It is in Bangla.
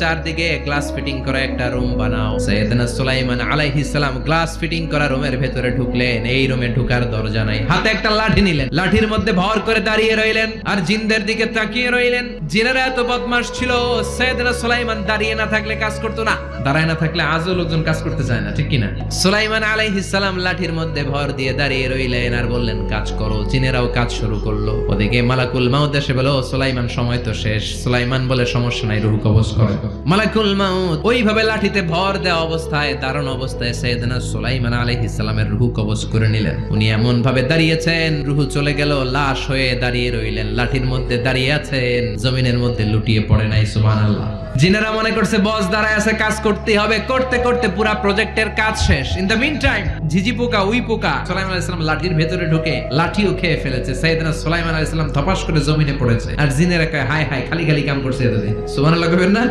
চারদিকে গ্লাস ফিটিং করা একটা রুম বানাও। সাইয়েদনা সুলাইমান আলাইহিস সালাম গ্লাস ফিটিং করা রুমের ভেতরে ঢুকলেন। এই রুমে ঢুকার দরজা নাই, হাতে একটা লাঠি নিলেন, লাঠির মধ্যে ভর করে দাঁড়িয়ে রইলেন আর জিনদের দিকে তাকিয়ে রইলেন। জিনেরা এত বদমাশ ছিল, সাইয়েদনা সুলাইমান দাঁড়িয়ে না থাকলে কাজ করতো না, দাঁড়ায় না থাকলে আজও লোকজন কাজ করতে চায় না, ঠিক কিনা? সুলাইমান আলাইহিস সালাম লাঠির মধ্যে ভর দিয়ে দাঁড়িয়ে রইলেন আর বললেন কাজ করো। জিনেরাও কাজ শুরু করলো। ওদিকে মালাকুল মাউত এসে বলো সুলাইমান সময় তো শেষ। সুলাইমান বলে সমস্যা নাই, রূহ কবজ করো। মালাকুল মাউত ওইভাবে লাঠিতে ভর দেওয়া অবস্থায়, দারুণ অবস্থায় সাইয়েদনা সুলাইমান আলাইহিস সালামের রূহ কবজ করে নিলেন। উনি এমন ভাবে দাঁড়িয়েছেন, রূহ চলে গেল, লাশ হয়ে দাঁড়িয়ে রইলেন। লাঠির মধ্যে দাঁড়িয়ে আছেন, জমিনের মধ্যে লুটিয়ে পড়ে নাই। সুবহানাল্লাহ। জিনেরা মনে করছে বস দাঁড়ায় আছে, কাজ করতে হবে। করতে করতে পুরা প্রজেক্টের কাজ শেষ। ইন দ্য মিন টাইম ঝিঝি পোকা, উই পোকা সুলাইমান আলাইহিস সালাম লাঠির ভেতরে ঢুকে লাঠিও খেয়ে ফেলেছে। সাইয়েদনা সুলাইমান আলাইহিস সালাম ধপাস করে জমিনে পড়েছে। আর জিনেরা কয় হায় হায়, খালি খালি কাম করছে এতদিন। সুবহানাল্লাহ কইবেন না?